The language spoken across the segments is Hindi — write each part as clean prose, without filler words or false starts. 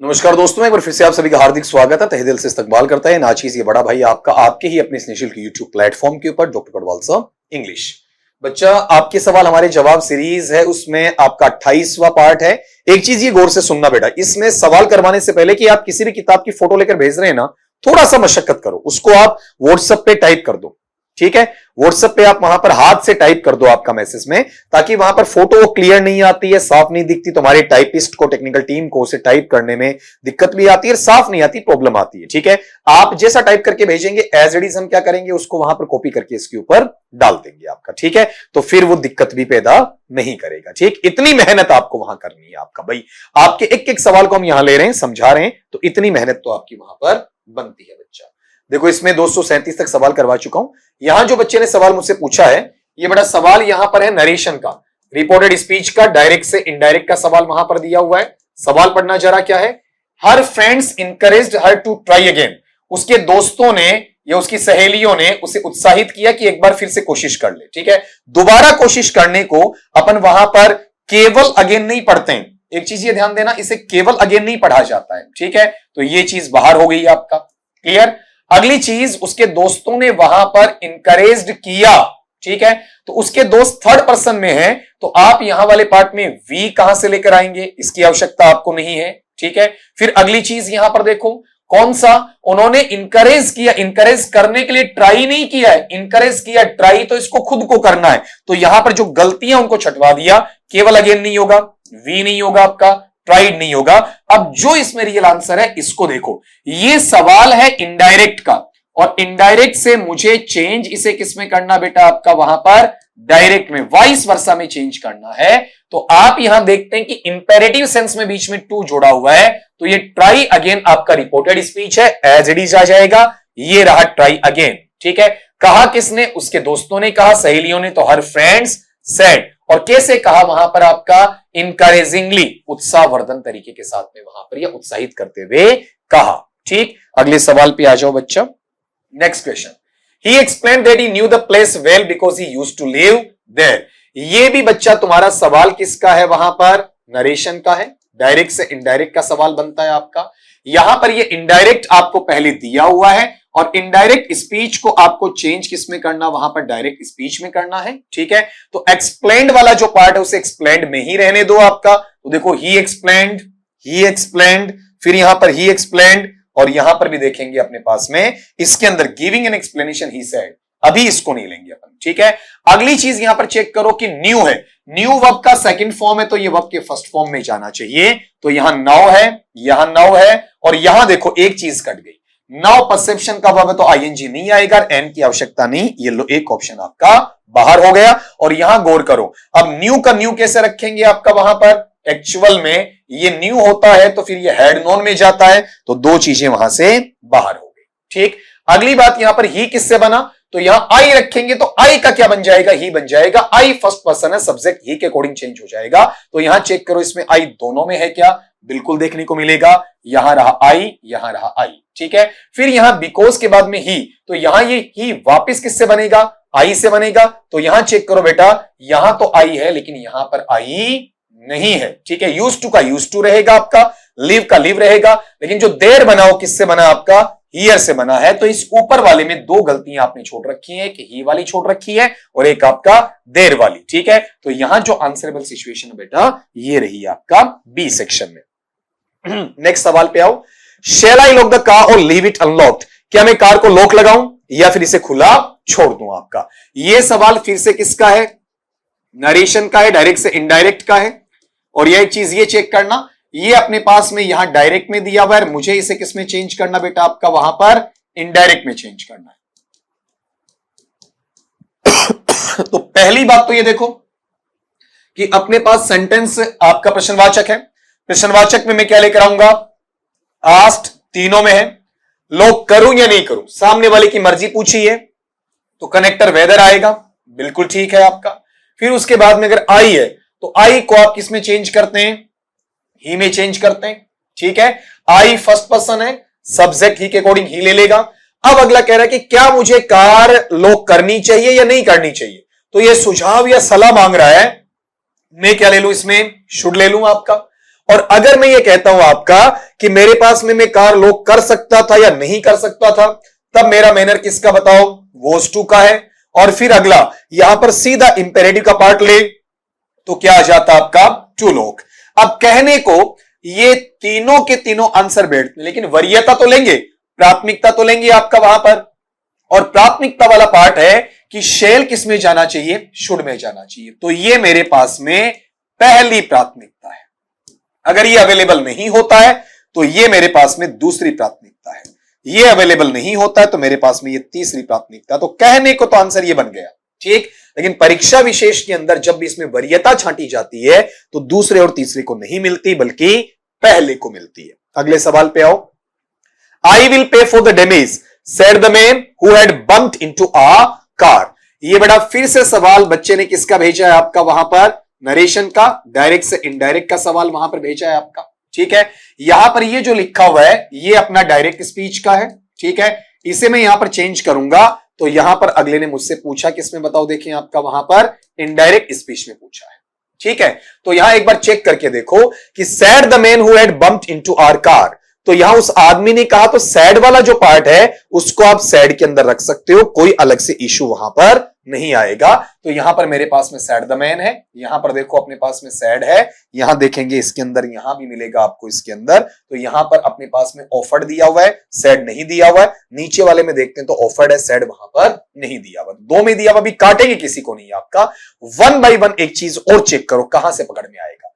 नमस्कार दोस्तों, एक बार फिर से आप सभी का हार्दिक स्वागत है। तहे दिल से इस्तकबाल करता है नाचीज ये बड़ा भाई आपका आपके ही अपने निःशुल्क यूट्यूब प्लेटफॉर्म के ऊपर डॉक्टर कटवाल साहब इंग्लिश। बच्चा, आपके सवाल हमारे जवाब सीरीज है, उसमें आपका 28वां पार्ट है। एक चीज ये गौर से सुनना बेटा, इसमें सवाल करवाने से पहले कि आप किसी भी किताब की फोटो लेकर भेज रहे हैं ना, थोड़ा सा मशक्कत करो, उसको आप व्हाट्सएप पे टाइप कर दो। ठीक है, व्हाट्सएप पे आप वहां पर हाथ से टाइप कर दो आपका मैसेज में, ताकि वहां पर फोटो क्लियर नहीं आती है, साफ नहीं दिखती, तुम्हारे टाइपिस्ट को, टेक्निकल टीम को उसे टाइप करने में दिक्कत भी आती है, साफ नहीं आती, प्रॉब्लम आती है। ठीक है, आप जैसा टाइप करके भेजेंगे एज इट इज हम क्या करेंगे, उसको वहां पर कॉपी करके इसके ऊपर डाल देंगे आपका। ठीक है, तो फिर वो दिक्कत भी पैदा नहीं करेगा। ठीक, इतनी मेहनत आपको वहां करनी है आपका भाई, आपके एक एक सवाल को हम यहां ले रहे हैं, समझा रहे हैं, तो इतनी मेहनत तो आपकी वहां पर बनती है बच्चा। देखो, इसमें 237 तक सवाल करवा चुका हूं। यहां जो बच्चे ने सवाल मुझसे पूछा है, ये बड़ा सवाल यहां पर है नरेशन का, रिपोर्टेड स्पीच का, डायरेक्ट से इनडायरेक्ट का सवाल वहां पर दिया हुआ है। सवाल पढ़ना जरा क्या है, her friends encouraged her to try again. उसके दोस्तों ने या उसकी सहेलियों ने उसे उत्साहित किया कि एक बार फिर से कोशिश कर ले। ठीक है, दोबारा कोशिश करने को अपन वहां पर केवल अगेन नहीं पढ़ते हैं। एक चीज ये ध्यान देना, इसे केवल अगेन नहीं पढ़ा जाता है। ठीक है, तो ये चीज बाहर हो गई आपका, क्लियर। अगली चीज, उसके दोस्तों ने वहां पर इंकरेज्ड किया। ठीक है, तो उसके दोस्त थर्ड पर्सन में है, तो आप यहां वाले पार्ट में वी कहां से लेकर आएंगे, इसकी आवश्यकता आपको नहीं है। ठीक है, फिर अगली चीज यहां पर देखो, कौन सा, उन्होंने इंकरेज किया, इंकरेज करने के लिए ट्राई नहीं किया है, इंकरेज किया, ट्राई तो इसको खुद को करना है। तो यहां पर जो गलतियां उनको छटवा दिया, केवल अगेन नहीं होगा, वी नहीं होगा आपका, ट्राइड नहीं होगा। अब जो इसमें रियल आंसर है इसको देखो, ये सवाल है इनडायरेक्ट का, और इनडायरेक्ट से मुझे चेंज इसे किसमें करना बेटा, आपका वहां पर डायरेक्ट में, वाइस वर्सा में चेंज करना है। तो आप यहां देखते हैं कि इंपेरेटिव सेंस में बीच में टू जोड़ा हुआ है, तो ये ट्राई अगेन आपका रिपोर्टेड स्पीच है, एज इट इज आ जाएगा। ये रहा ट्राई अगेन। ठीक है, कहा किसने, उसके दोस्तों ने कहा, सहेलियों ने तो हर फ्रेंड्स सेड, और कैसे कहा वहां पर आपका, इनकरेजिंगली, उत्साहवर्धन तरीके के साथ में वहां पर, या उत्साहित करते हुए कहा। ठीक, अगले सवाल पे आ जाओ बच्चा। Next question, he explained that he knew the place well because he used to live there. ये भी बच्चा तुम्हारा सवाल किसका है, वहां पर नरेशन का है, डायरेक्ट से इनडायरेक्ट का सवाल बनता है आपका। यहां पर ये इनडायरेक्ट आपको पहले दिया हुआ है, और इनडायरेक्ट स्पीच को आपको चेंज किसमें करना, वहां पर डायरेक्ट स्पीच में करना है। ठीक है, तो एक्सप्लेन्ड वाला जो पार्ट है उसे एक्सप्लेन्ड में ही रहने दो आपका। तो देखो, ही एक्सप्लेन्ड, फिर यहां पर ही एक्सप्लेन्ड, और यहां पर भी देखेंगे अपने पास में इसके अंदर giving an explanation he said, अभी इसको नहीं लेंगे अपन। ठीक है, अगली चीज यहां पर चेक करो कि न्यू है, न्यू वर्ब का सेकंड फॉर्म है, तो ये वर्ब के फर्स्ट फॉर्म में जाना चाहिए। तो यहां नाउ है, यहां नाउ है, और यहां देखो एक चीज कट गई, नाउ परसेप्शन का वर्ब है तो आईएनजी नहीं आएगा, एन की आवश्यकता नहीं, ये लो एक ऑप्शन आपका बाहर हो गया। और यहां गौर करो, अब न्यू का न्यू कैसे रखेंगे आपका वहां पर, एक्चुअल में ये न्यू होता है तो फिर ये हैड नोन में जाता है, तो दो चीजें वहां से बाहर हो गई। ठीक, अगली बात यहां पर ही किससे बना, तो यहां आई रखेंगे तो आई का क्या बन जाएगा, ही बन जाएगा। आई फर्स्ट पर्सन है, सब्जेक्ट ही के अकॉर्डिंग चेंज हो जाएगा। तो यहां चेक करो, इसमें आई दोनों में है क्या, बिल्कुल देखने को मिलेगा, यहां रहा आई, यहां रहा आई। ठीक है, फिर यहां बिकॉज के बाद में ही, तो यहां ये ही वापस किससे बनेगा, आई से बनेगा। तो यहां चेक करो बेटा, यहां तो आई है लेकिन यहां पर आई नहीं है। ठीक है, यूज्ड टू का यूज्ड टू रहेगा आपका, लिव का लिव रहेगा, लेकिन जो देर बना वो किससे बना आपका, हियर से बना है। तो इस ऊपर वाले में दो गलतियां आपने छोड़ रखी है, कि ही वाली छोड़ रखी है और एक आपका देर वाली। ठीक है, तो यहां जो आंसरेबल सिचुएशन है बेटा, ये रही आपका बी सेक्शन में। नेक्स्ट सवाल पे आओ, शैल आई लॉक द कार और लीव इट अनलॉक्ड, क्या मैं कार को लॉक लगाऊं या फिर इसे खुला छोड़ दूं आपका। यह सवाल फिर से किसका है, नरेशन का है, डायरेक्ट से इनडायरेक्ट का है। और यह एक चीज ये चेक करना, ये अपने पास में यहां डायरेक्ट में दिया हुआ है, मुझे इसे किसमें चेंज करना बेटा, आपका वहां पर इनडायरेक्ट में चेंज करना है। तो पहली बात तो ये देखो कि अपने पास सेंटेंस आपका प्रश्नवाचक है, प्रश्नवाचक में मैं क्या लेकर आऊंगा, आस्क्ड, तीनों में है। लॉक करूं या नहीं करूं, सामने वाले की मर्जी पूछी है, तो कनेक्टर वेदर आएगा, बिल्कुल ठीक है आपका। फिर उसके बाद में अगर आई है तो आई को आप किस में चेंज करते हैं, ही में चेंज करते हैं। ठीक है, आई फर्स्ट पर्सन है, सब्जेक्ट ही के अकॉर्डिंग ही ले लेगा। अब अगला कह रहा है कि क्या मुझे कार लॉक करनी चाहिए या नहीं करनी चाहिए, तो यह सुझाव या सलाह मांग रहा है, मैं क्या ले लूं इसमें, शुड ले लूं आपका। और अगर मैं ये कहता हूं आपका कि मेरे पास में मैं कार लॉक कर सकता था या नहीं कर सकता था, तब मेरा मैनर किसका बताओ, वॉज टू का है। और फिर अगला यहां पर सीधा इंपेरेटिव का पार्ट ले तो क्या आ जाता आपका, टू लॉक। अब कहने को ये तीनों के तीनों आंसर बैठते, लेकिन वरीयता तो लेंगे, प्राथमिकता तो लेंगे आपका वहां पर। और प्राथमिकता वाला पार्ट है कि शेल किस में जाना चाहिए, शुड में जाना चाहिए। तो ये मेरे पास में पहली प्राथमिकता है। अगर ये अवेलेबल नहीं होता है तो ये मेरे पास में दूसरी प्राथमिकता है। ये अवेलेबल नहीं होता है तो मेरे पास में ये तीसरी प्राथमिकता। तो कहने को तो आंसर ये बन गया, ठीक। लेकिन परीक्षा विशेष के अंदर जब भी इसमें वरीयता छांटी जाती है तो दूसरे और तीसरे को नहीं मिलती, बल्कि पहले को मिलती है। अगले सवाल पे आओ। I will pay for the damage said the man who had bumped into a car. ये बड़ा फिर से सवाल बच्चे ने किसका भेजा है आपका, वहां पर नरेशन का, डायरेक्ट से इनडायरेक्ट का सवाल वहां पर भेजा है आपका, ठीक है। यहां पर ये जो लिखा हुआ है ये अपना डायरेक्ट स्पीच का है, ठीक है। इसे मैं यहां पर चेंज करूंगा तो यहां पर अगले ने मुझसे पूछा किसमें बताओ, देखिए आपका वहां पर इनडायरेक्ट स्पीच में पूछा है, ठीक है। तो यहां एक बार चेक करके देखो कि said the man who had bumped into our car, तो यहां उस आदमी ने कहा, तो सैड वाला जो पार्ट है उसको आप सैड के अंदर रख सकते हो, कोई अलग से इशू वहां पर नहीं आएगा। तो यहां पर मेरे पास में सैड द मैन है, यहां पर देखो अपने पास में सैड है, यहां देखेंगे इसके अंदर यहां भी मिलेगा आपको इसके अंदर। तो यहां पर अपने पास में ऑफर्ड दिया हुआ है, सैड नहीं दिया हुआ है। नीचे वाले में देखते हैं तो ऑफर्ड है, सैड वहां पर नहीं दिया हुआ। दो में दिया हुआ भी काटेंगे किसी को नहीं आपका। वन बाई वन एक चीज और चेक करो कहां से पकड़ में आएगा।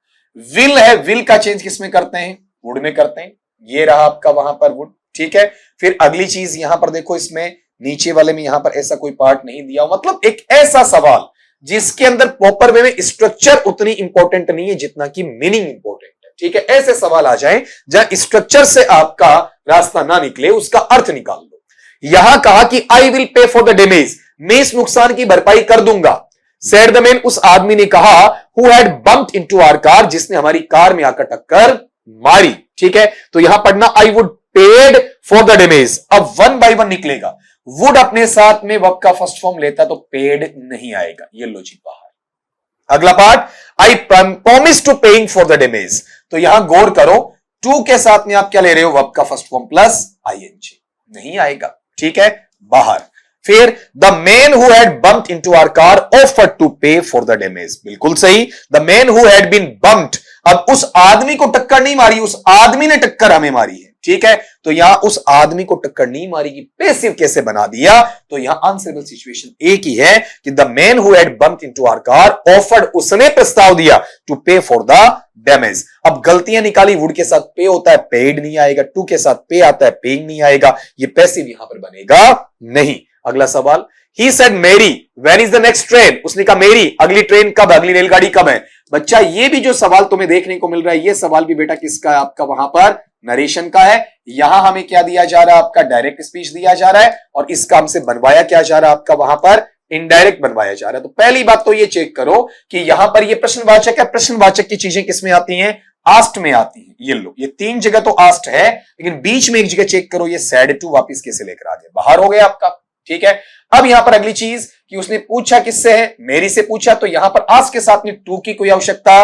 विल है, विल का चेंज किसमें करते हैं, वुड में करते हैं। ये रहा आपका वहां पर वुड, ठीक है। फिर अगली चीज यहां पर देखो, इसमें नीचे वाले में यहां पर ऐसा कोई पार्ट नहीं दिया, मतलब एक ऐसा सवाल जिसके अंदर प्रॉपर वे में स्ट्रक्चर उतनी इंपॉर्टेंट नहीं है जितना कि मीनिंग इंपॉर्टेंट है, ठीक है। ऐसे सवाल आ जाएं जहां स्ट्रक्चर से आपका रास्ता ना निकले, उसका अर्थ निकाल लो। यहां कहा कि I will pay for the damage, मैं इस नुकसान की भरपाई कर दूंगा। सेड द मैन, उस आदमी ने कहा, who had bumped into our car, जिसने हमारी कार में आकर टक्कर मारी, ठीक है। तो यहां पढ़ना I would paid for the damage. अब वन बाय वन निकलेगा, वुड अपने साथ में वर्ब का फर्स्ट फॉर्म लेता तो पेड नहीं आएगा, ये लॉजिक बाहर। अगला part, I promise to paying for the damage. तो यहां गौर करो, टू के साथ में आप क्या ले रहे हो, वर्ब का फर्स्ट फॉर्म प्लस आईएनजी, नहीं आएगा, ठीक है, बाहर। फिर the man who had bumped into our car offered to pay for the damage, बिल्कुल सही। The man who had been bumped, अब उस आदमी को टक्कर नहीं मारी, उस आदमी ने टक्कर हमें मारी है, ठीक है। तो यहां उस आदमी को टक्कर नहीं मारी की पैसिव कैसे बना दिया, तो यहां आंसरेबल सिचुएशन एक ही है कि the man who had bumped into our car offered, उसने प्रस्ताव दिया to pay for the damage. अब गलतियां निकाली, वुड के साथ पे होता है, पेड नहीं आएगा, टू के साथ पे आता है, पेइंग नहीं आएगा, ये पैसिव यहां पर बनेगा नहीं। अगला सवाल, ही सेड मेरी when is the next train, उसने कहा मेरी अगली ट्रेन कब, अगली रेलगाड़ी कब है। बच्चा ये भी जो सवाल तुम्हें देखने को मिल रहा है, ये सवाल भी बेटा किसका है, आपका वहां पर नरेशन का है। यहां हमें क्या दिया जा रहा है, आपका डायरेक्ट स्पीच दिया जा रहा है, और इसका हमसे बनवाया क्या जा रहा है, आपका वहां पर इनडायरेक्ट बनवाया जा रहा है। तो पहली बात तो ये चेक करो कि यहां पर ये प्रश्नवाचक है, प्रश्नवाचक की चीजें किसमें आती हैं, आस्ट में आती है। ये लो, ये तीन जगह तो आस्ट है, लेकिन बीच में एक जगह चेक करो, ये सैड टू वापिस कैसे लेकर आ गए, बाहर हो गया आपका, ठीक है। अब यहां पर अगली चीज कि उसने पूछा किससे है, मेरी से पूछा, तो यहां पर आस्क के साथ में टू की कोई आवश्यकता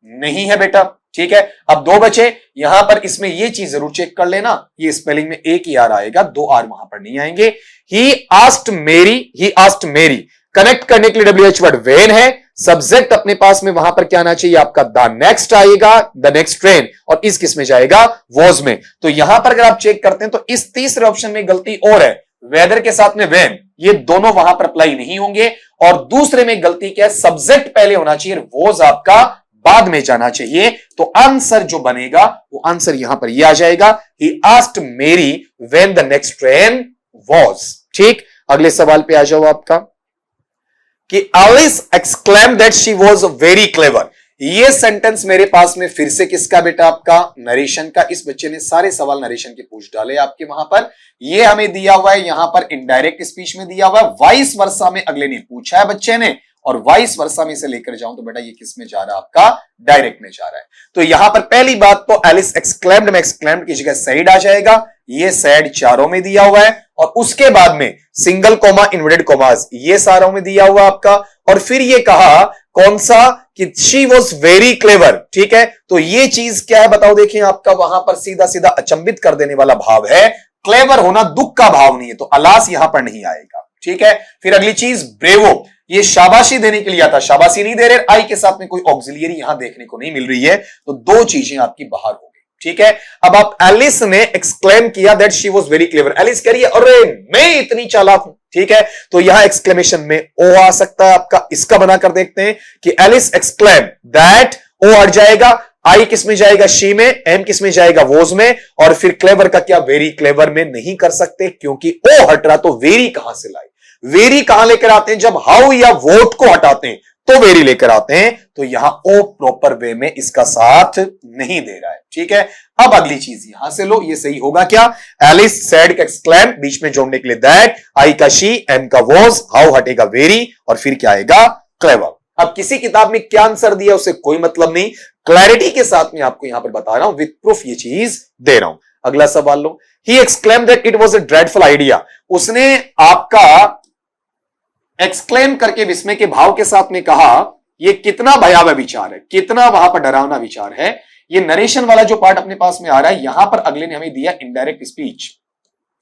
नहीं है बेटा, ठीक है। अब दो बचे, यहां पर इसमें ये चीज जरूर चेक कर लेना, ये स्पेलिंग में एक ही आर आएगा, दो आर वहां पर नहीं आएंगे। ही आस्क्ड मेरी, ही आस्क्ड मेरी, कनेक्ट करने के लिए WH वर्ड व्हेन है, सब्जेक्ट अपने पास में वहां पर क्या आना चाहिए, आपका द नेक्स्ट आएगा, द नेक्स्ट ट्रेन, और इस किस में जाएगा, वॉज में। तो यहां पर अगर आप चेक करते हैं तो इस तीसरे ऑप्शन में गलती और है, वेदर के साथ में व्हेन, ये दोनों वहां पर अप्लाई नहीं होंगे। और दूसरे में गलती क्या है, सब्जेक्ट पहले होना चाहिए, वॉज आपका बाद में जाना चाहिए। तो आंसर जो बनेगा वो आंसर यहां पर यह आ जाएगा, he asked Mary when the next train was, ठीक। अगले सवाल पे आ जाओ आपका, कि Alice exclaimed that she was very clever. ये सेंटेंस मेरे पास में फिर से किसका बेटा, आपका नरेशन का। इस बच्चे ने सारे सवाल नरेशन के पूछ डाले आपके वहां पर। ये हमें दिया हुआ है यहां पर इनडायरेक्ट स्पीच में दिया हुआ है, वाइस वर्सा में अगले ने पूछा है बच्चे ने, और वाइस वर्सा में से लेकर जाऊं तो बेटा ये किस में जा रहा है, आपका डायरेक्ट में जा रहा है। तो यहां पर पहली बात तो एलिस एक्सक्लेम्ड में एक्सक्लेम्ड की जगह सैड आ जाएगा, ये सैड चारों में दिया हुआ है, और उसके बाद में सिंगल कोमा इन्वर्टेड कोमास ये सारों में दिया हुआ आपका। और फिर ये कहा कौन सा, कि शी वॉज वेरी क्लेवर, ठीक है। तो ये चीज क्या है बताओ, देखिए आपका वहां पर सीधा सीधा अचंभित कर देने वाला भाव है। क्लेवर होना दुख का भाव नहीं है, तो अलास यहां पर नहीं आएगा, ठीक है। फिर अगली चीज ब्रेवो, ये शाबाशी देने के लिए आता, शाबाशी नहीं दे रहे, आई के साथ में कोई ऑक्सिलियरी यहां देखने को नहीं मिल रही है, तो दो चीजें आपकी बाहर हो गई, ठीक है। अब आप एलिस ने एक्सक्लेम किया that she was very clever, Alice कह रही है अरे मैं इतनी चालाक हूं, ठीक है। तो यहां एक्सक्लेमेशन में ओ आ सकता है आपका, इसका बनाकर देखते हैं कि एलिस एक्सक्लेम दैट, ओ हट जाएगा, आई किस में जाएगा, शी में, एम किस में जाएगा, वोज में, और फिर क्लेवर का क्या, वेरी क्लेवर में नहीं कर सकते क्योंकि ओ हट रहा, तो वेरी कहां से लाए, वेरी कहां लेकर आते हैं, जब हाउ या वोट को हटाते हैं तो वेरी लेकर आते हैं, तो यहां ओ प्रॉपर वे में इसका साथ नहीं दे रहा है, ठीक है। अब अगली चीज यहां से लो, ये सही होगा क्या, एलिस सेड का एक्सक्लेम बीच में जोड़ने के लिए दैट, आई का शी, एम का वॉज, हाउ हटेगा वेरी, और फिर क्या आएगा, क्लेवर। अब किसी किताब में क्या आंसर दिया उसे कोई मतलब नहीं, क्लैरिटी के साथ में आपको यहां पर बता रहा हूं, विद प्रूफ ये चीज दे रहा हूं। अगला सवाल लो, he exclaim that it was a dreadful idea, उसने आपका एक्सक्लेम करके विस्मय के भाव के साथ में कहा यह कितना भयावह विचार है, कितना वहां पर डरावना विचार है। ये नरेशन वाला जो पार्ट अपने पास में आ रहा है, यहां पर अगले ने हमें दिया इनडायरेक्ट स्पीच,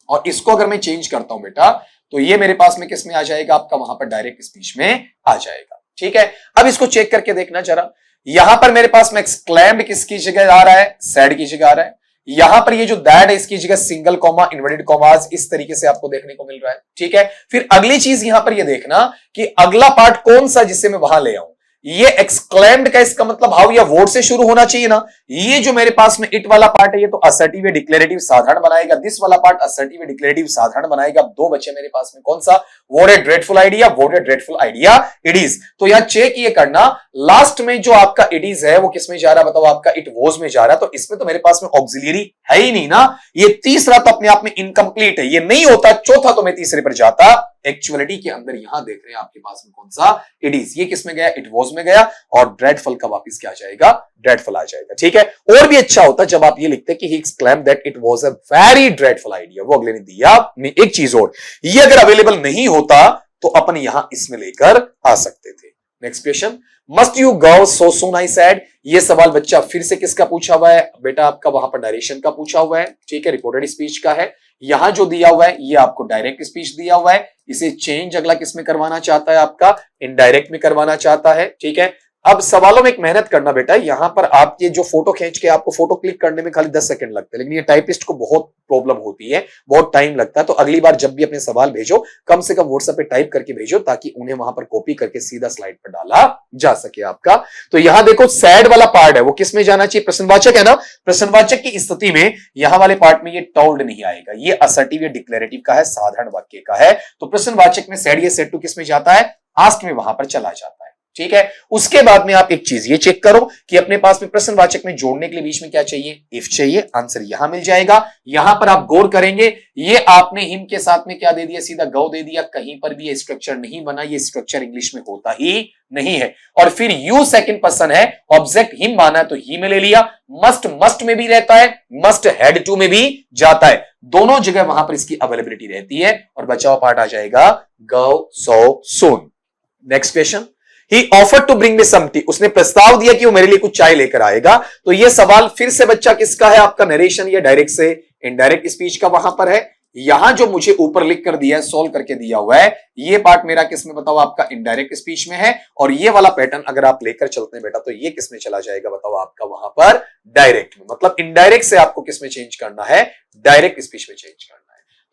और इसको अगर मैं चेंज करता हूं बेटा, तो ये मेरे पास में किस में आ जाएगा, आपका वहां पर डायरेक्ट स्पीच में आ जाएगा, ठीक है। अब इसको चेक करके देखना जरा, यहां पर मेरे पास में एक्सक्लेम्ड किसकी जगह आ रहा है, सैड की जगह आ रहा है। यहां पर ये जो दैट है इसकी जगह सिंगल कॉमा, इन्वर्टेड कॉमास इस तरीके से आपको देखने को मिल रहा है, ठीक है। फिर अगली चीज यहां पर ये देखना कि अगला पार्ट कौन सा जिसे मैं वहां ले आऊं, ये एक्सक्लेम्ड का इसका मतलब हाउ या वोट से शुरू होना चाहिए ना। ये जो मेरे पास में इट वाला पार्ट है ये तो असर्टिव या डिक्लेरेटिव साधारण बनाएगा, दिस वाला पार्ट असर्टिव या डिक्लेरेटिव साधारण बनाएगा। दो बच्चे मेरे पास में, कौन सा, vote A dreadful idea, vote A dreadful idea it is. तो यहां चेक ये करना, लास्ट में जो आपका इट इज है वो किसमें जा रहा है बताओ, आपका इट वॉज में जा रहा है, तो इसमें तो मेरे पास में ऑक्सिलियरी है ही नहीं ना। ये तीसरा तो अपने आप में इनकम्प्लीट है, ये नहीं होता, चौथा तो मैं तीसरे पर जाता। एक्चुअलिटी के अंदर यहां देख रहे हैं आपके पास में कौन सा, इट इज, ये किस में गया, इट वॉज में गया, और ड्रेडफुल का वापस क्या आ जाएगा, ड्रेडफुल आ जाएगा, ठीक है। और भी अच्छा होता जब आप ये लिखते कि he exclaimed that it was a very dreadful idea, वो अगले ने दिया। एक चीज और, ये अगर अवेलेबल नहीं होता तो अपन यहां इसमें लेकर आ सकते थे। Next question, must you go so soon I said, ये सवाल बच्चा फिर से किसका पूछा हुआ है बेटा, आपका वहां पर डायरेक्शन का पूछा हुआ है, ठीक है, रिपोर्टेड स्पीच का है। यहां जो दिया हुआ है ये आपको डायरेक्ट स्पीच दिया हुआ है, इसे चेंज अगला किस में करवाना चाहता है, आपका इनडायरेक्ट में करवाना चाहता है, ठीक है। अब सवालों में एक मेहनत करना बेटा, यहां पर आप ये जो फोटो खींच के आपको फोटो क्लिक करने में खाली 10 सेकंड लगते हैं, लेकिन ये टाइपिस्ट को बहुत प्रॉब्लम होती है, बहुत टाइम लगता है। तो अगली बार जब भी अपने सवाल भेजो कम से कम व्हाट्सएप पे टाइप करके भेजो, ताकि उन्हें वहां पर कॉपी करके सीधा स्लाइड पर डाला जा सके आपका। तो यहां देखो सैड वाला पार्ट है वो किस में जाना चाहिए, प्रश्नवाचक है ना, प्रश्नवाचक की स्थिति में यहां वाले पार्ट में ये टोल्ड नहीं आएगा, ये असर्टिव या डिक्लेरेटिव का है, साधारण वाक्य का है। तो प्रश्नवाचक में सैड या सेड टू किस में जाता है, आस्क्ड में वहां पर चला जाता है, ठीक है। उसके बाद में आप एक चीज ये चेक करो कि अपने पास में प्रश्नवाचक में जोड़ने के लिए बीच में क्या चाहिए, इफ चाहिए, आंसर यहां मिल जाएगा। यहां पर आप गौर करेंगे, ये आपने हिम के साथ में क्या दे दिया, सीधा गौ दे दिया, कहीं पर भी ये स्ट्रक्चर नहीं बना, ये स्ट्रक्चर इंग्लिश में होता ही नहीं है। और फिर यू सेकंड पर्सन है, ऑब्जेक्ट हिम माना है तो ही में ले लिया, मस्ट मस्ट में भी रहता है, मस्ट हैड टू में भी जाता है, दोनों जगह वहां पर इसकी अवेलेबिलिटी रहती है, और बचा हुआ पार्ट आ जाएगा go so soon. Next question, He offered to bring me some tea, उसने प्रस्ताव दिया कि वो मेरे लिए कुछ चाय लेकर आएगा। तो ये सवाल फिर से बच्चा किसका है, आपका नरेशन या डायरेक्ट से इनडायरेक्ट स्पीच का वहां पर है। यहां जो मुझे ऊपर लिख कर दिया है, सोल्व करके दिया हुआ है, ये पार्ट मेरा किसमें बताओ, आपका इनडायरेक्ट स्पीच में है। और ये वाला पैटर्न अगर आप लेकर चलते हैं बेटा, तो ये किसमें चला जाएगा बताओ, आपका वहां पर डायरेक्ट में। मतलब इनडायरेक्ट से आपको किसमें चेंज करना है, डायरेक्ट स्पीच में चेंज करना है।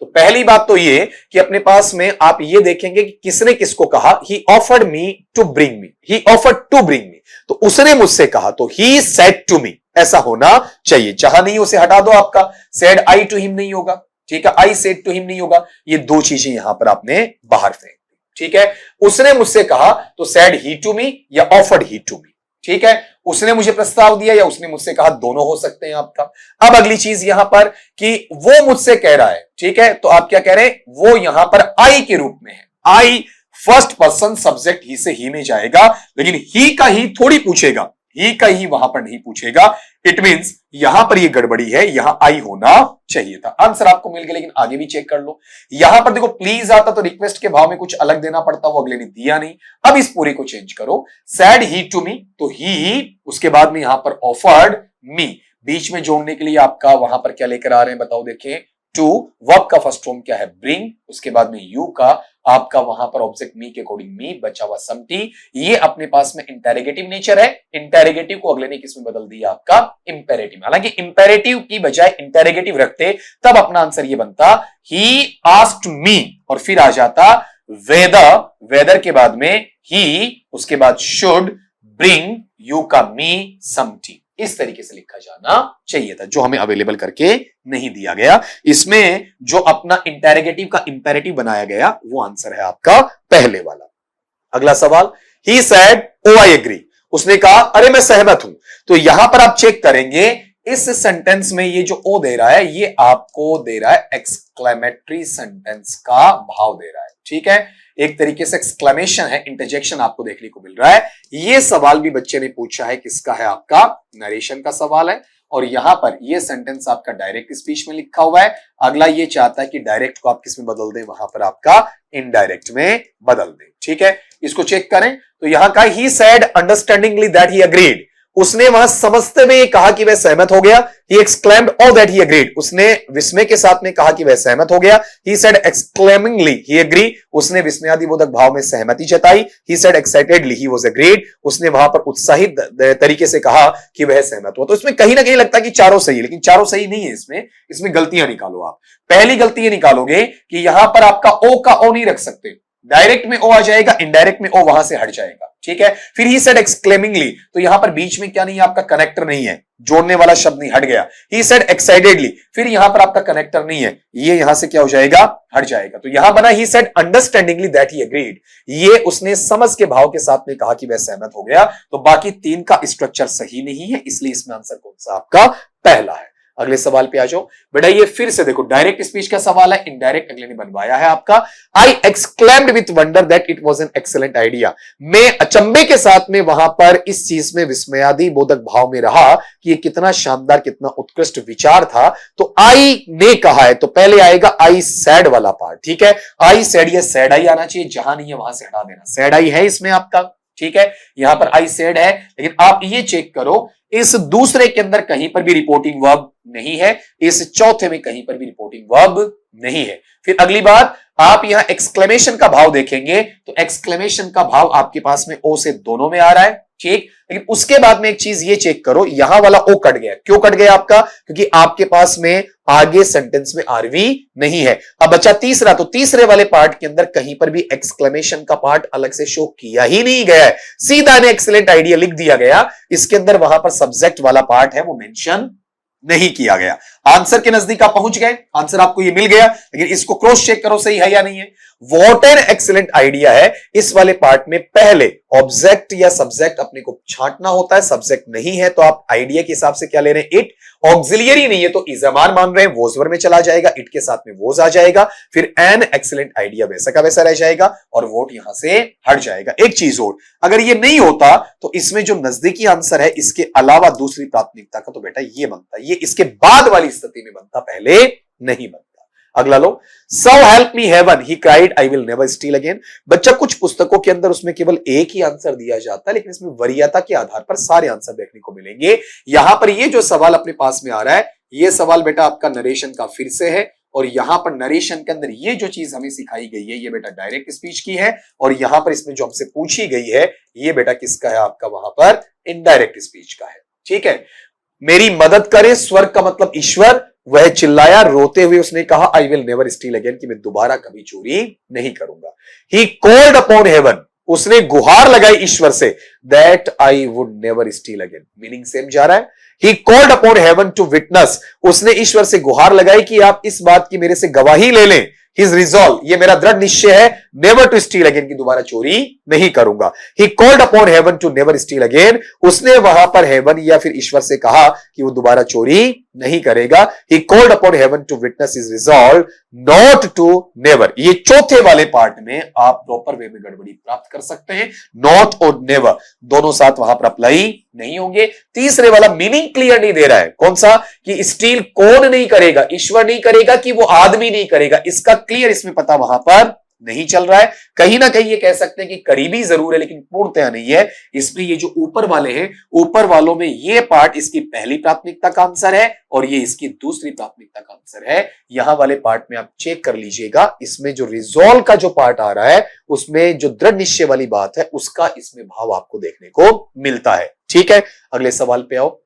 तो पहली बात तो ये कि अपने पास में आप ये देखेंगे कि किसने किसको कहा, he offered me to bring me, he offered to bring me, तो उसने मुझसे कहा, तो he said to me ऐसा होना चाहिए। चाहा नहीं उसे हटा दो, आपका said I to him नहीं होगा, ठीक है, I said to him नहीं होगा, ये दो चीजें यहां पर आपने बाहर फेंक दी, ठीक है। उसने मुझसे कहा तो said he to me या offered he to me, ठीक है। उसने मुझे प्रस्ताव दिया या उसने मुझसे कहा, दोनों हो सकते हैं आपका। अब अगली चीज यहां पर कि वो मुझसे कह रहा है, ठीक है, तो आप क्या कह रहे हैं, वो यहां पर आई के रूप में है, आई फर्स्ट पर्सन सब्जेक्ट ही से ही में जाएगा, लेकिन ही का ही थोड़ी पूछेगा, ही का ही वहां पर नहीं पूछेगा, इट मींस यहां पर ये गड़बड़ी है, यहां आई होना चाहिए था। आंसर आपको मिल गया, लेकिन आगे भी चेक कर लो। यहां पर देखो प्लीज आता तो रिक्वेस्ट के भाव में कुछ अलग देना पड़ता, वो अगले ने दिया नहीं। अब इस पूरे को चेंज करो, सैड ही टू मी, तो ही उसके बाद में यहां पर ऑफर्ड मी, बीच में जोड़ने के लिए आपका वहां पर क्या लेकर आ रहे हैं बताओ देखें, टू। वर्ब का फर्स्ट फॉर्म क्या है, ब्रिंग, उसके बाद में यू का आपका वहां पर ऑब्जेक्ट मी के अकॉर्डिंग मी, बचा हुआ समटी। ये अपने पास में इंटेरोगेटिव नेचर है, इंटेरोगेटिव को अगले ने किस में बदल दिया, आपका इंपेरेटिव। हालांकि इंपेरेटिव की बजाय इंटेरोगेटिव रखते तब अपना आंसर ये बनता, ही आस्क्ड मी, और फिर आ जाता वेदर, वेदर के बाद में ही, उसके बाद शुड ब्रिंग यू का मी सम टी। इस तरीके से लिखा जाना चाहिए था, जो हमें अवेलेबल करके नहीं दिया गया। इसमें जो अपना इंटेरोगेटिव का इंपेरेटिव बनाया गया वो आंसर है आपका पहले वाला। अगला सवाल, he said O I agree, उसने कहा अरे मैं सहमत हूं। तो यहां पर आप चेक करेंगे इस सेंटेंस में ये जो ओ दे रहा है ये आपको दे रहा है एक्सक्लेमेटरी सेंटेंस का भाव दे रहा है, ठीक है। एक तरीके से एक्सक्लेमेशन है, इंटरजेक्शन आपको देखने को मिल रहा है। ये सवाल भी बच्चे ने पूछा है, किसका है, आपका नरेशन का सवाल है। और यहां पर ये सेंटेंस आपका डायरेक्ट स्पीच में लिखा हुआ है। अगला ये चाहता है कि डायरेक्ट को आप किस में बदल दें, वहां पर आपका इनडायरेक्ट में बदल दें, ठीक है। इसको चेक करें तो यहां का he said understandingly that he agreed, उसने वहां समझते में कहा कि वह सहमत हो गया। He exclaimed all that he agreed, उसने विस्मय के साथ में कहा कि वह सहमत हो गया। ही सेड एक्सक्लेमिंगली ही एग्री, उसने विस्मयादिबोधक भाव में सहमति जताई। He said excitedly he was agreed, उसने वहां पर उत्साहित तरीके से कहा कि वह सहमत हुआ। तो इसमें कहीं ना कहीं लगता है कि चारों सही है, लेकिन चारों सही नहीं है। इसमें गलतियां निकालो आप। पहली गलती ये निकालोगे कि यहां पर आपका ओ का ओ नहीं रख सकते, डायरेक्ट में ओ आ जाएगा, इनडायरेक्ट में ओ वहां से हट जाएगा, ठीक है। फिर ही सेड एक्सक्लेमिंगली, तो यहां पर बीच में क्या नहीं है, आपका कनेक्टर नहीं है, जोड़ने वाला शब्द नहीं, हट गया। ही सेड एक्साइटेडली, फिर यहां पर आपका कनेक्टर नहीं है, ये यहां से क्या हो जाएगा, हट जाएगा। तो यहां बना he said understandingly that he agreed, ये उसने समझ के भाव के साथ में कहा कि वह सहमत हो गया। तो बाकी तीन का स्ट्रक्चर सही नहीं है, इसलिए इसमें आंसर कौन सा आपका पहला है। अगले सवाल पे आ जाओ बेटा, ये फिर से देखो डायरेक्ट स्पीच का सवाल है, इनडायरेक्ट अगले ने बनवाया है आपका। आई exclaimed with wonder that it was an excellent idea, मैं अचंभे के साथ में वहां पर इस चीज में विस्मयादि बोधक भाव में रहा कि ये कितना शानदार, कितना उत्कृष्ट विचार था। तो आई ने कहा है, तो पहले आएगा आई सैड वाला पार्ट, ठीक है। आई सैड, ये सैड आई आना चाहिए, जहां नहीं है वहां से हटा देना। सैड आई है इसमें आपका, ठीक है। यहां पर आई सैड है, लेकिन आप ये चेक करो इस दूसरे के अंदर कहीं पर भी रिपोर्टिंग वर्ब नहीं है, इस चौथे में कहीं पर भी रिपोर्टिंग वर्ब नहीं है। फिर अगली बात, आप यहां एक्सक्लेमेशन का भाव देखेंगे तो एक्सक्लेमेशन का भाव आपके पास में ओ से दोनों में आ रहा है, ठीक। लेकिन उसके बाद में एक चीज ये चेक करो, यहां वाला ओ कट गया। क्यों कट गया आपका, क्योंकि आपके पास में आगे सेंटेंस में आरवी नहीं है। अब बचा तीसरा, तो तीसरे वाले पार्ट के अंदर कहीं पर भी एक्सक्लेमेशन का पार्ट अलग से शो किया ही नहीं गया है, सीधा ने एक्सीलेंट आइडिया लिख दिया गया। इसके अंदर वहां पर सब्जेक्ट वाला पार्ट है वो मेंशन नहीं किया गया। आंसर के नजदीक आप पहुंच गए, आंसर आपको ये मिल गया, लेकिन इसको क्रॉस चेक करो सही है या नहीं है। व्हाट एन एक्सीलेंट आइडिया है, इस वाले पार्ट में पहले ऑब्जेक्ट या सब्जेक्ट अपने को छांटना होता है। सब्जेक्ट नहीं है तो आप आइडिया के हिसाब से क्या ले रहे हैं, इट। ऑक्सिलियरी नहीं है तो इज़ामान मान रहे हैं, वोज वर्ब में चला जाएगा, इट के साथ में वोज आ जाएगा। फिर एन एक्सीलेंट आइडिया वैसा का वैसा रह जाएगा और वोट यहां से हट जाएगा। एक चीज और, अगर ये नहीं होता तो इसमें जो नजदीकी आंसर है इसके अलावा दूसरी प्राथमिकता का, तो बेटा ये बनता, ये इसके बाद वाली स्थिति में बनता, पहले नहीं बनता। अगला लो, so help me heaven he cried I will never steal again. बच्चा कुछ पुस्तकों के अंदर उसमें केवल एक ही आंसर दिया जाता है, लेकिन इसमें वरीयता के आधार पर सारे आंसर देखने को मिलेंगे। यहां पर ये जो सवाल अपने पास में आ रहा है, ये सवाल बेटा आपका नरेशन का फिर से है, और यहां पर नरेशन के अंदर ये जो चीज हमें सिखाई गई है ये बेटा डायरेक्ट स्पीच की है, और यहां पर इसमें जो हमसे पूछी गई है ये बेटा किसका है, आपका वहां पर इनडायरेक्ट स्पीच का है, ठीक है। मेरी मदद करे, स्वर्ग का मतलब ईश्वर, वह चिल्लाया रोते हुए, उसने कहा आई विल नेवर स्टील अगेन, कि मैं दोबारा कभी चोरी नहीं करूंगा। ही कॉल्ड अपॉन हेवन, उसने गुहार लगाई ईश्वर से, that I would never steal again, meaning same जा रहा है। He called upon heaven to witness, उसने ईश्वर से गुहार लगाई कि आप इस बात की मेरे से गवाही ले लें। हिज रिजॉल्व, ये मेरा दृढ़ निश्चय है, नेवर टू स्टील अगेन, की दोबारा चोरी नहीं करूंगा। He called upon heaven to never steal again, उसने वहां पर हेवन या फिर ईश्वर से कहा कि वो दोबारा चोरी नहीं करेगा। He called upon heaven to witness his resolve not to never. ये चौथे वाले पार्ट में आप प्रॉपर वे में गड़बड़ी प्राप्त कर सकते हैं। नॉट और नेवर दोनों साथ वहां पर अप्लाई नहीं होंगे। तीसरे वाला मीनिंग क्लियर नहीं दे रहा है, कौन सा, कि स्टील कौन नहीं करेगा, ईश्वर नहीं करेगा कि वो आदमी नहीं करेगा, इसका क्लियर इसमें पता वहां पर नहीं चल रहा है। कहीं ना कहीं ये कह सकते हैं कि करीबी जरूर है लेकिन पूर्णतया नहीं है। इसमें ये जो ऊपर वाले हैं, ऊपर वालों में ये पार्ट इसकी पहली प्राथमिकता का आंसर है और ये इसकी दूसरी प्राथमिकता का आंसर है। यहां वाले पार्ट में आप चेक कर लीजिएगा, इसमें जो रिजॉल्व का जो पार्ट आ रहा है उसमें जो दृढ़ निश्चय वाली बात है उसका इसमें भाव आपको देखने को मिलता है। ठीक है, अगले सवाल पे आओ।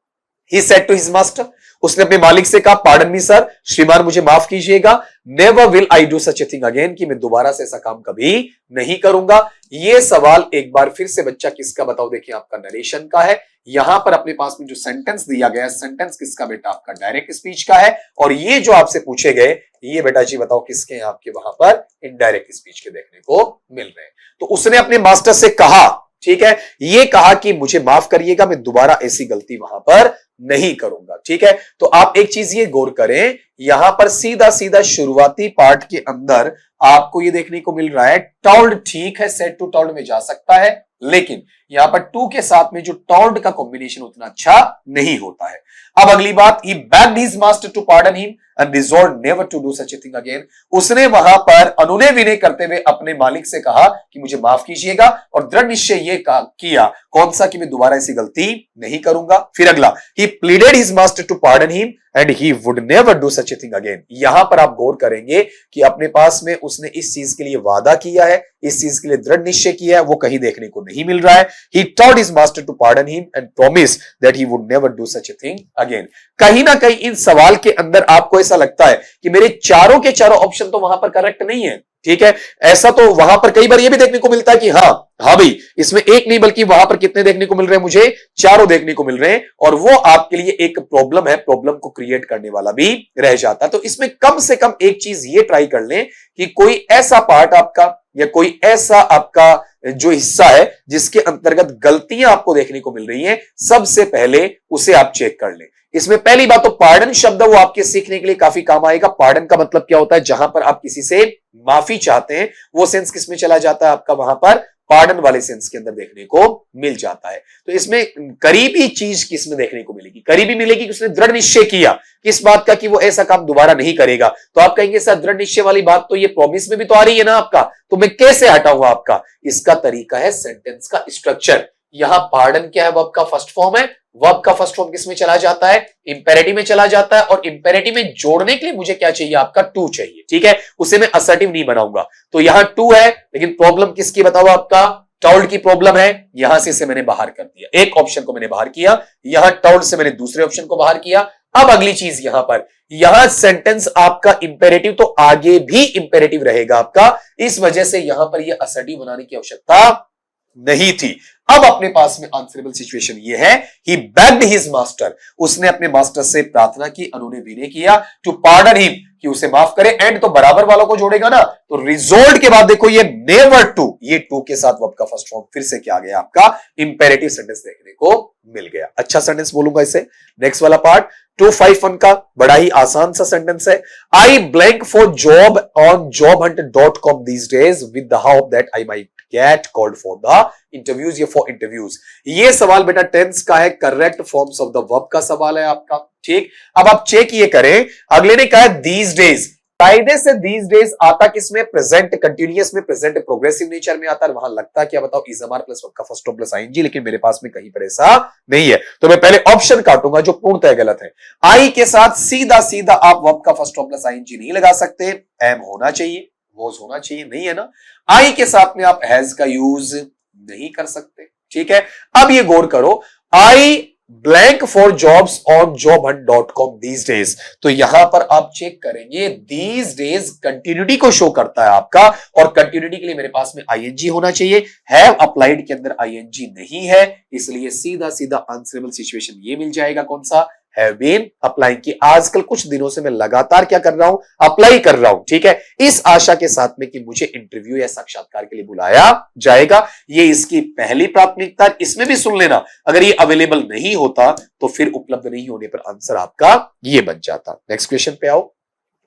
He said to his master, उसने अपने मालिक से कहा, पार्डन मी सर, श्रीमान मुझे माफ कीजिएगा, never will I do such a thing again, कि मैं दोबारा से ऐसा काम कभी नहीं करूंगा। ये सवाल एक बार फिर से बच्चा किसका बताओ, देखिए आपका नरेशन का है। यहां पर अपने पास में जो सेंटेंस दिया गया है, सेंटेंस किसका बेटा, आपका डायरेक्ट स्पीच का है। और ये जो आपसे पूछे गए, ये बेटा जी बताओ किसके हैं, आपके वहां पर इनडायरेक्ट स्पीच के देखने को मिल रहे हैं। तो उसने अपने मास्टर से कहा, ठीक है, ये कहा कि मुझे माफ करिएगा, मैं दोबारा ऐसी गलती वहां पर नहीं करूंगा। ठीक है, तो आप एक चीज ये गौर करें, यहां पर सीधा सीधा शुरुआती पार्ट के अंदर आपको ये देखने को मिल रहा है टॉल्ड, ठीक है, सेड टू टॉल्ड में जा सकता है, लेकिन यहां पर टू के साथ में जो टॉल्ड का कॉम्बिनेशन उतना अच्छा नहीं होता है। अब अगली बात, he begged his master to pardon him and resolve never to do such a thing again. उसने वहां पर अनुनय विनय करते हुए अपने मालिक से कहा कि मुझे माफ कीजिएगा और दृढ़ निश्चय ये किया, कौन सा, कि मैं दोबारा ऐसी गलती नहीं करूंगा। फिर अगला, he pleaded his master to pardon him and he would never do such a thing again. यहां पर आप गौर करेंगे कि अपने पास में उसने इस चीज के लिए वादा किया है, इस चीज के लिए दृढ़ निश्चय किया है, वो कहीं देखने को नहीं मिल रहा है। He told his master to pardon him and promise that he would never do such a thing again. कहीं ना कहीं इन सवाल के अंदर आपको ऐसा लगता है कि मेरे चारों के चारों ऑप्शन तो वहां पर करेक्ट नहीं है। ठीक है, ऐसा तो वहां पर कई बार यह भी देखने को मिलता है कि हाँ भाई, इसमें एक नहीं बल्कि वहां पर कितने देखने को मिल रहे हैं, मुझे चारों देखने को मिल रहे हैं, और वो आपके लिए एक प्रॉब्लम है, प्रॉब्लम को क्रिएट करने वाला भी रह जाता है। तो इसमें कम से कम एक चीज ये ट्राई कर लें कि कोई ऐसा पार्ट आपका या कोई ऐसा आपका जो हिस्सा है जिसके अंतर्गत गलतियां आपको देखने को मिल रही हैं, सबसे पहले उसे आप चेक कर लें। इसमें पहली बात तो पार्डन शब्द वो आपके सीखने के लिए काफी काम आएगा। पार्डन का मतलब क्या होता है, जहां पर आप किसी से माफी चाहते हैं, वो सेंस किसमें चला जाता है आपका, वहां पर पार्डन वाले सेंस के अंदर देखने को मिल जाता है। तो इसमें करीबी चीज किसमें देखने को मिलेगी, करीबी मिलेगी कि उसने दृढ़ निश्चय किया किस बात का, कि वो ऐसा काम दोबारा नहीं करेगा। तो आप कहेंगे सर दृढ़ निश्चय वाली बात तो ये प्रॉमिस में भी तो आ रही है ना आपका, तो मैं कैसे हटाऊंगा आपका। इसका तरीका है सेंटेंस का स्ट्रक्चर। यहां पार्डन क्या है, वर्ब का फर्स्ट फॉर्म है, वर्ब का फर्स्ट फॉर्म किसमें चला जाता है, इंपेरेटिव में चला जाता है, और इंपेरेटिव में जोड़ने के लिए मुझे क्या चाहिए, आपका टू चाहिए। ठीक है, उसे मैं असर्टिव नहीं बनाऊंगा। तो यहां टू है, लेकिन प्रॉब्लम किसकी बताओ, आपका टॉल्ड की प्रॉब्लम है। यहां से इसे मैंने बाहर कर दिया, एक ऑप्शन को मैंने बाहर किया, यहां टॉल्ड से मैंने दूसरे ऑप्शन को बाहर किया। अब अगली चीज यहां पर, यहां सेंटेंस आपका इंपेरेटिव तो आगे भी इंपेरेटिव रहेगा आपका, इस वजह से यहां पर यह असर्टिव बनाने की आवश्यकता नहीं थी। अब अपने पास में आंसरेबल सिचुएशन ये है, ही बेग्ड हिज मास्टर, उसने अपने मास्टर से प्रार्थना की, अनुनय विनय किया, टू पार्डन हिम, कि उसे माफ करे। एंड तो बराबर वालों को जोड़ेगा ना, तो रिजोल्ट के बाद देखो ये नेवर टू, ये टू के साथ वर्ब का फर्स्ट फॉर्म फिर से क्या आ गया, आपका इंपेरेटिव सेंटेंस देखने को मिल गया। अच्छा सेंटेंस बोलूंगा इसे। नेक्स्ट वाला पार्ट 251 का बड़ा ही आसान सा सेंटेंस है। आई blank for job on jobhunt.com these days with the hope that I might get called for the interviews या for interviews। ये सवाल बेटा टेंस का है, correct forms of the verb का सवाल है आपका। ठीक, अब आप चेक ये करें, अगले ने कहा है these days, कायदे से these days आता किसमें, प्रेजेंट कंटिन्यूअस में, प्रेजेंट प्रोग्रेसिव नेचर में आता है। वहां लगता क्या बताओ, is am are plus verb का फर्स्ट ऑफ प्लस आईएनजी, लेकिन मेरे पास में कहीं पर ऐसा नहीं है, तो मैं पहले ऑप्शन काटूंगा जो पूर्णतः गलत है। आई के साथ सीधा सीधा आप वर्ब का फर्स्ट ऑफ प्लस आईएनजी नहीं लगा सकते, एम होना चाहिए, वॉज होना चाहिए, नहीं है ना। आई के साथ में आप हैज का यूज नहीं कर सकते। ठीक है, अब ये गौर करो, आई blank for jobs on jobhunt.com these days, तो यहां पर आप चेक करेंगे these days कंटिन्यूटी को शो करता है आपका, और कंटिन्यूटी के लिए मेरे पास में आईएनजी होना चाहिए। हैव अप्लाइड के अंदर आईएनजी नहीं है, इसलिए सीधा सीधा आंसरेबल सिचुएशन ये मिल जाएगा, कौन सा, हैव बीन अप्लाइंग, कि आजकल कुछ दिनों से मैं लगातार क्या कर रहा हूं, अप्लाई कर रहा हूं, ठीक है, इस आशा के साथ में कि मुझे इंटरव्यू या साक्षात्कार के लिए बुलाया जाएगा। ये इसकी पहली प्राथमिकता। इसमें भी सुन लेना, अगर ये अवेलेबल नहीं होता तो फिर उपलब्ध नहीं होने पर आंसर आपका ये बन जाता। नेक्स्ट क्वेश्चन पे आओ।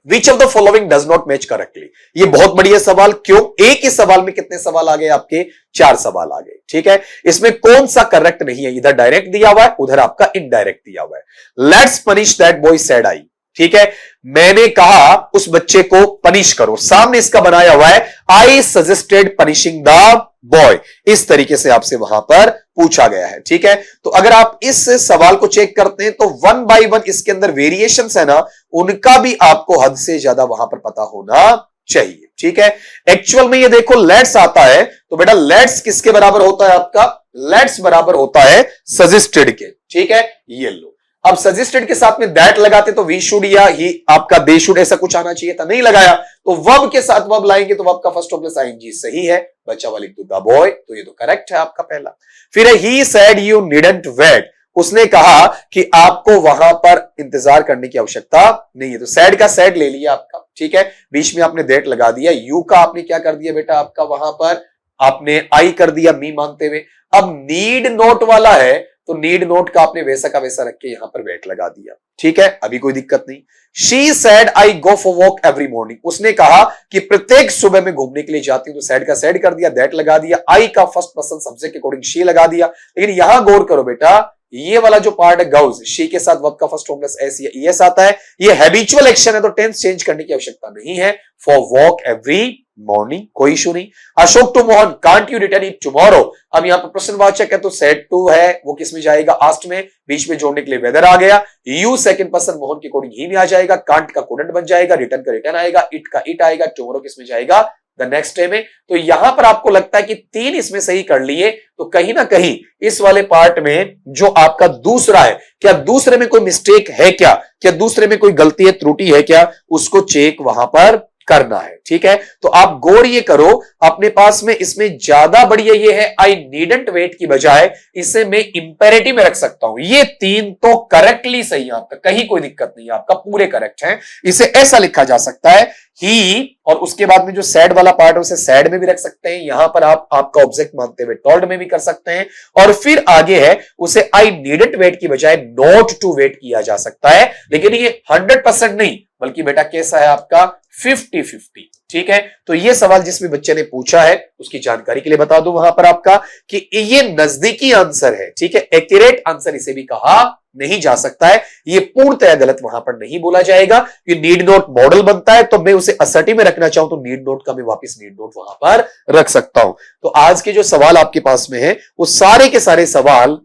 Which of the following does not match correctly? ये बहुत बढ़िया सवाल। क्यों? एक ही सवाल में कितने सवाल आ गए आपके? 4 सवाल आ गए, ठीक है। इसमें कौन सा करेक्ट नहीं है? इधर डायरेक्ट दिया हुआ है, उधर आपका इनडायरेक्ट दिया हुआ है। Let's punish that boy said I, ठीक है, मैंने कहा उस बच्चे को पनिश करो। सामने इसका बनाया हुआ है I suggested punishing the boy, इस तरीके से आपसे वहां पर पूछा गया है, ठीक है। तो अगर आप इस सवाल को चेक करते हैं तो 1 बाय 1 इसके अंदर वेरिएशंस है ना, उनका भी आपको हद से ज्यादा वहां पर पता होना चाहिए, ठीक है। एक्चुअल में ये देखो लेट्स आता है तो बेटा लेट्स किसके बराबर होता है आपका? लेट्स बराबर होता है सजेस्टेड के, ठीक है। ये लो, अब सजेस्टेड के साथ में दैट लगाते तो वी शुड या ही आपका दे शुड ऐसा कुछ आना चाहिए था, नहीं लगाया, तो वर्ब के साथ वर्ब लाएंगे तो वर्ब का फर्स्ट ऑफ प्लस आईएनजी सही है। बच्चा वाले द बॉय, तो ये तो करेक्ट है आपका पहला। फिर he said you needn't wait, उसने कहा कि आपको वहां पर इंतजार करने की आवश्यकता नहीं है, तो सैड का सैड ले लिया आपका, ठीक है। बीच में आपने दैट लगा दिया। यू का आपने क्या कर दिया बेटा आपका वहां पर आपने आई कर दिया मी मानते हुए। अब नीड नोट वाला है तो नीड नोट का आपने वैसा का वैसा रख के यहां पर वेट लगा दिया, ठीक है, अभी कोई दिक्कत नहीं। She said I go for walk every morning, उसने कहा कि प्रत्येक सुबह में घूमने के लिए जाती हूं, तो सैड का सैड कर दिया, दैट लगा दिया, आई का फर्स्ट पर्सन सब्जेक्ट के अकॉर्डिंग शी लगा दिया। लेकिन यहां गौर करो बेटा, ये वाला जो पार्ट है गाउज, शी के साथ वर्ब का फर्स्ट फॉर्म प्लस एस या ईएस आता है, ये हैबिचुअल एक्शन है तो टेंस चेंज करने की आवश्यकता नहीं है। फॉर वॉक एवरी मॉर्निंग, कोई इशू नहीं। Ashok to Mohan can't you return it tomorrow, अब यहां पर प्रश्नवाचक है तो सेड टू है, वो किस में जाएगा? आस्ट में, बीच में जोड़ने के लिए वेदर आ गया। यू सेकंड पर्सन मोहन के अकॉर्डिंग ही में आ जाएगा, कांट का कुडंट बन जाएगा, रिटर्न का रिटर्न आएगा, इट का इट आएगा, टुमारो किस में जाएगा? द नेक्स्ट डे में। तो यहां पर आपको लगता है कि 3 इसमें सही कर लिए, तो कहीं ना कहीं इस वाले पार्ट में जो आपका दूसरा है, क्या दूसरे में कोई मिस्टेक है क्या दूसरे में कोई गलती है, त्रुटि है क्या, उसको चेक वहां पर करना है, ठीक है। तो आप गौर ये करो, अपने पास में इसमें ज्यादा बढ़िया ये है आई नीडंट वेट की बजाय इसे मैं इंपेरेटिव में रख सकता हूं। ये 3 तो करेक्टली सही है आपका, कहीं कोई दिक्कत नहीं है आपका, पूरे करेक्ट है। इसे ऐसा लिखा जा सकता है ही, और उसके बाद में जो सैड वाला पार्ट है उसे सैड में भी रख सकते हैं, यहां पर आप आपका ऑब्जेक्ट मानते हुए टॉल्ड में भी कर सकते हैं, और फिर आगे है उसे आई नीडंट वेट की बजाय नॉट टू वेट किया जा सकता है। लेकिन ये 100% नहीं, बल्कि बेटा कैसा है आपका 50-50, ठीक है। तो ये सवाल जिसमें बच्चे ने पूछा है उसकी जानकारी के लिए बता दूं वहां पर आपका कि ये नजदीकी आंसर है, ठीक है, एक्यूरेट आंसर इसे भी कहा नहीं जा सकता है, ये पूर्णतः गलत वहां पर नहीं बोला जाएगा। ये नीड नोट मॉडल बनता है तो मैं उसे असर्टिव में रखना चाहूं तो नीड नोट का मैं वापस नीड नोट वहां पर रख सकता हूं। तो आज के जो सवाल आपके पास में है वो सारे के सारे सवाल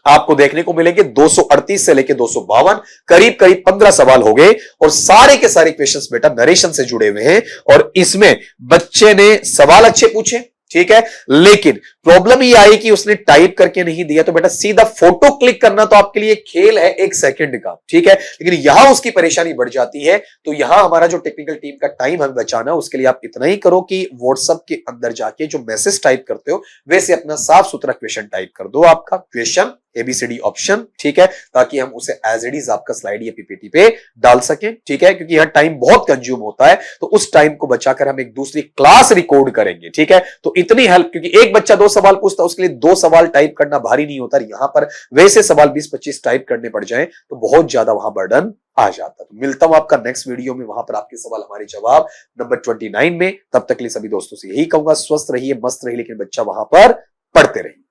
आपको देखने को मिलेंगे 238 से लेकर 252, करीब करीब 15 सवाल हो गए, और सारे के सारे क्वेश्चंस बेटा नरेशन से जुड़े हुए हैं। और इसमें बच्चे ने सवाल अच्छे पूछे, ठीक है, लेकिन प्रॉब्लम ये आई कि उसने टाइप करके नहीं दिया, तो बेटा सीधा फोटो क्लिक करना तो आपके लिए खेल है 1 सेकंड का, ठीक है, लेकिन यहां उसकी परेशानी बढ़ जाती है। तो यहां हमारा जो टेक्निकल टीम का टाइम हमें बचाना, उसके लिए आप इतना ही करो कि व्हाट्सएप के अंदर जाके जो मैसेज टाइप करते हो वैसे अपना साफ सुथरा क्वेश्चन टाइप कर दो, आपका क्वेश्चन ABCD ऑप्शन, ठीक है, ताकि हम उसे एज इट इज आपका स्लाइड या पीपीटी पे डाल सकें, ठीक है, क्योंकि यह टाइम बहुत कंज्यूम होता है, तो उस टाइम को बचाकर हम एक दूसरी क्लास रिकॉर्ड करेंगे, ठीक है। तो इतनी हेल्प, क्योंकि एक बच्चा 2 सवाल पूछता है उसके लिए 2 सवाल टाइप करना भारी नहीं होता, यहां पर वैसे सवाल 20-25 टाइप करने पड़ जाए तो बहुत ज्यादा वहां बर्डन आ जाता है। तो मिलता हूं आपका नेक्स्ट वीडियो में, वहां पर आपके सवाल हमारे जवाब नंबर 29 में। तब तक के लिए सभी दोस्तों से यही कहूंगा, स्वस्थ रहिए, मस्त रहिए, लेकिन बच्चा वहां पर पढ़ते रहिए।